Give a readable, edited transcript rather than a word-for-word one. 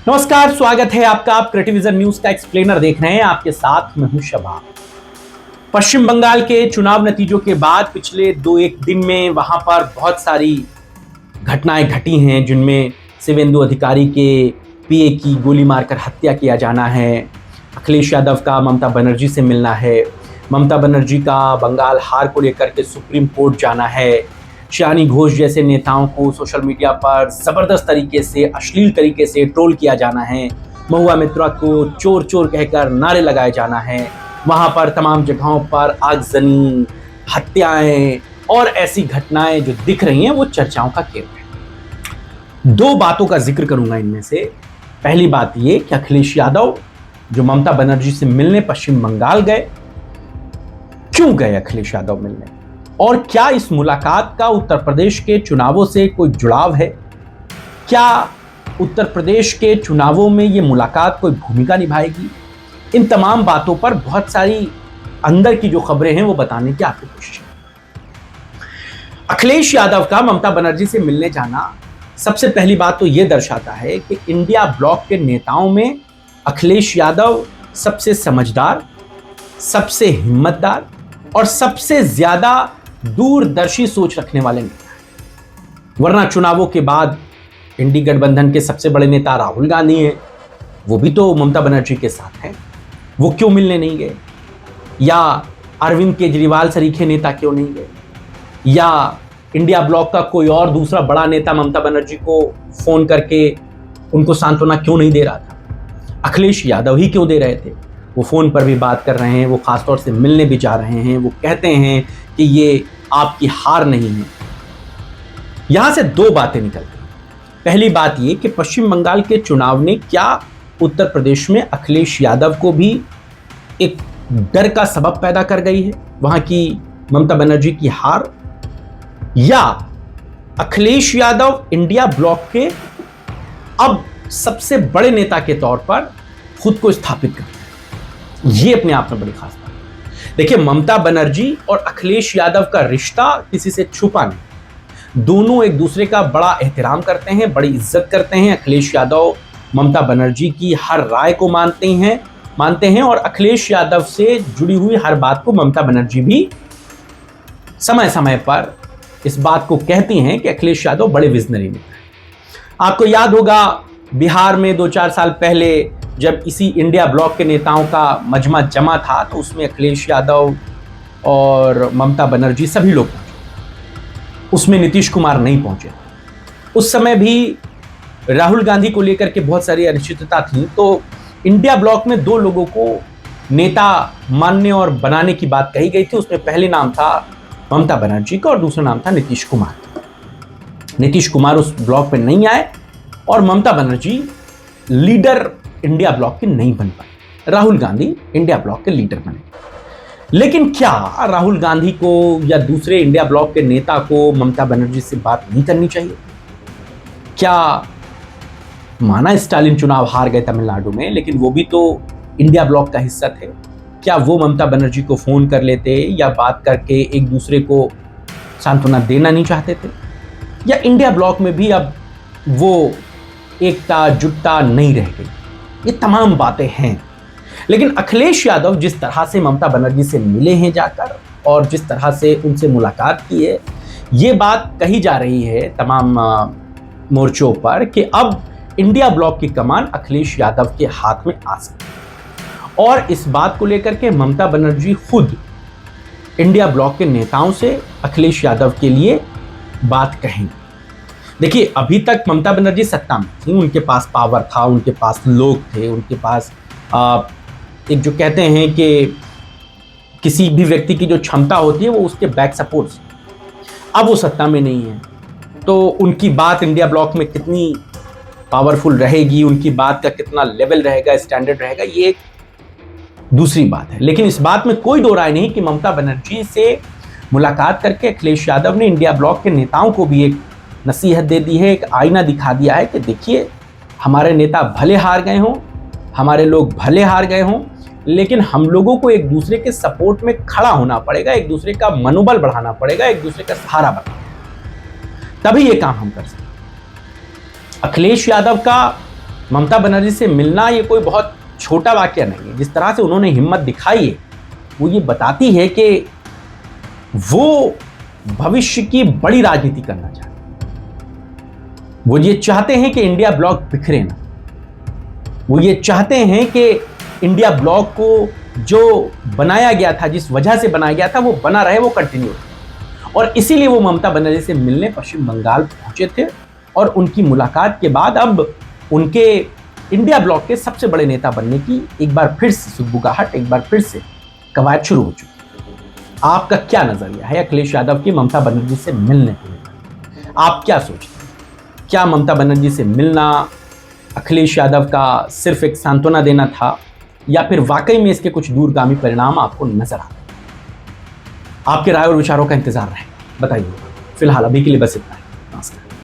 नमस्कार, स्वागत है आपका। आप क्रिएटिविजन न्यूज का एक्सप्लेनर देख रहे हैं। आपके साथ मैं हूं शबाब। पश्चिम बंगाल के चुनाव नतीजों के बाद पिछले 2-1 दिन में वहां पर बहुत सारी घटनाएं घटी हैं, जिनमें शिवेंदु अधिकारी के पीए की गोली मारकर हत्या किया जाना है, अखिलेश यादव का ममता बनर्जी से मिलना है, ममता बनर्जी का बंगाल हार को लेकर के सुप्रीम कोर्ट जाना है, शियानी घोष जैसे नेताओं को सोशल मीडिया पर जबरदस्त तरीके से, अश्लील तरीके से ट्रोल किया जाना है, महुआ मित्रा को चोर चोर कहकर नारे लगाए जाना है, वहां पर तमाम जगहों पर आगजनी, हत्याएं और ऐसी घटनाएं जो दिख रही हैं वो चर्चाओं का केंद्र है। दो बातों का जिक्र करूंगा इनमें से। पहली बात ये कि अखिलेश यादव जो ममता बनर्जी से मिलने पश्चिम बंगाल गए, क्यों गए अखिलेश यादव मिलने, और क्या इस मुलाकात का उत्तर प्रदेश के चुनावों से कोई जुड़ाव है? क्या उत्तर प्रदेश के चुनावों में ये मुलाकात कोई भूमिका निभाएगी? इन तमाम बातों पर बहुत सारी अंदर की जो खबरें हैं वो बताने की आपकी कोशिश है। अखिलेश यादव का ममता बनर्जी से मिलने जाना सबसे पहली बात तो ये दर्शाता है कि इंडिया ब्लॉक के नेताओं में अखिलेश यादव सबसे समझदार, सबसे हिम्मतदार और सबसे ज्यादा दूरदर्शी सोच रखने वाले नेता हैं। वरना चुनावों के बाद इंडी गठबंधन के सबसे बड़े नेता राहुल गांधी हैं, वो भी तो ममता बनर्जी के साथ हैं। वो क्यों मिलने नहीं गए? या अरविंद केजरीवाल सरीखे नेता क्यों नहीं गए? या इंडिया ब्लॉक का कोई और दूसरा बड़ा नेता ममता बनर्जी को फोन करके उनको सांत्वना क्यों नहीं दे रहा था? अखिलेश यादव ही क्यों दे रहे थे? वो फोन पर भी बात कर रहे हैं, वो खासतौर से मिलने भी जा रहे हैं, वो कहते हैं कि ये आपकी हार नहीं है। यहां से दो बातें निकलती हैं। पहली बात ये कि पश्चिम बंगाल के चुनाव ने क्या उत्तर प्रदेश में अखिलेश यादव को भी एक डर का सबब पैदा कर गई है, वहां की ममता बनर्जी की हार, या अखिलेश यादव इंडिया ब्लॉक के अब सबसे बड़े नेता के तौर पर खुद को स्थापित करते हैं। ये अपने आप में बड़ी खास बात है। देखिए, ममता बनर्जी और अखिलेश यादव का रिश्ता किसी से छुपा नहीं। दोनों एक दूसरे का बड़ा एहतराम करते हैं, बड़ी इज्जत करते हैं। अखिलेश यादव ममता बनर्जी की हर राय को मानते हैं और अखिलेश यादव से जुड़ी हुई हर बात को ममता बनर्जी भी समय समय पर इस बात को कहती हैं कि अखिलेश यादव बड़े विजनरी नेता हैं। आपको याद होगा बिहार में 2-4 साल पहले जब इसी इंडिया ब्लॉक के नेताओं का मजमा जमा था, तो उसमें अखिलेश यादव और ममता बनर्जी सभी लोग पहुंचे। उसमें नीतीश कुमार नहीं पहुंचे। उस समय भी राहुल गांधी को लेकर के बहुत सारी अनिश्चितता थी। तो इंडिया ब्लॉक में दो लोगों को नेता मानने और बनाने की बात कही गई थी। उसमें पहले नाम था ममता बनर्जी का और दूसरा नाम था नीतीश कुमार। नीतीश कुमार उस ब्लॉक पे नहीं आए और Mamata Banerjee leader India block के नहीं बन पाए। राहुल गांधी इंडिया ब्लॉक के लीडर बने। लेकिन क्या राहुल गांधी को या दूसरे इंडिया ब्लॉक के नेता को ममता बनर्जी से बात नहीं करनी चाहिए? क्या माना स्टालिन चुनाव हार गए तमिलनाडु में, लेकिन वो भी तो इंडिया ब्लॉक का हिस्सा थे। क्या वो ममता बनर्जी को फोन कर लेते या बात करके एक दूसरे को सांत्वना देना नहीं चाहते थे? या इंडिया ब्लॉक में भी अब वो एकता जुटता नहीं रह गई? ये तमाम बातें हैं। लेकिन अखिलेश यादव जिस तरह से ममता बनर्जी से मिले हैं जाकर और जिस तरह से उनसे मुलाकात की है, ये बात कही जा रही है तमाम मोर्चों पर कि अब इंडिया ब्लॉक की कमान अखिलेश यादव के हाथ में आ सकती है। और इस बात को लेकर के ममता बनर्जी खुद इंडिया ब्लॉक के नेताओं से अखिलेश यादव के लिए बात कहेंगे। देखिए, अभी तक ममता बनर्जी सत्ता में थी, उनके पास पावर था, उनके पास लोग थे, उनके पास एक जो कहते हैं कि किसी भी व्यक्ति की जो क्षमता होती है वो उसके बैक सपोर्ट। अब वो सत्ता में नहीं है, तो उनकी बात इंडिया ब्लॉक में कितनी पावरफुल रहेगी, उनकी बात का कितना लेवल रहेगा, स्टैंडर्ड रहेगा, ये एक दूसरी बात है। लेकिन इस बात में कोई दो राय नहीं कि ममता बनर्जी से मुलाकात करके अखिलेश यादव ने इंडिया ब्लॉक के नेताओं को भी एक नसीहत दे दी है, एक आईना दिखा दिया है कि देखिए, हमारे नेता भले हार गए हों, हमारे लोग भले हार गए हों, लेकिन हम लोगों को एक दूसरे के सपोर्ट में खड़ा होना पड़ेगा, एक दूसरे का मनोबल बढ़ाना पड़ेगा, एक दूसरे का सहारा बनना पड़ेगा, तभी ये काम हम कर सकते हैं। अखिलेश यादव का ममता बनर्जी से मिलना ये कोई बहुत छोटा वाकया नहीं है। जिस तरह से उन्होंने हिम्मत दिखाई है वो ये बताती है कि वो भविष्य की बड़ी राजनीति करना चाहते हैं। वो ये चाहते हैं कि इंडिया ब्लॉक बिखरे ना। वो ये चाहते हैं कि इंडिया ब्लॉक को जो बनाया गया था, जिस वजह से बनाया गया था, वो बना रहे, वो कंटिन्यू रहे। और इसीलिए वो ममता बनर्जी से मिलने पश्चिम बंगाल पहुंचे थे और उनकी मुलाकात के बाद अब उनके इंडिया ब्लॉक के सबसे बड़े नेता बनने की एक बार फिर से सुगबुगाहट, एक बार फिर से कवायद शुरू हो चुकी है। आपका क्या नजरिया है अखिलेश यादव की ममता बनर्जी से मिलने को लेकर? आप क्या सोचते हैं? क्या ममता बनर्जी से मिलना अखिलेश यादव का सिर्फ एक सांत्वना देना था या फिर वाकई में इसके कुछ दूरगामी परिणाम आपको नजर आते हैं? आपके राय और विचारों का इंतजार रहे, बताइए। फिलहाल अभी के लिए बस इतना ही। नमस्कार।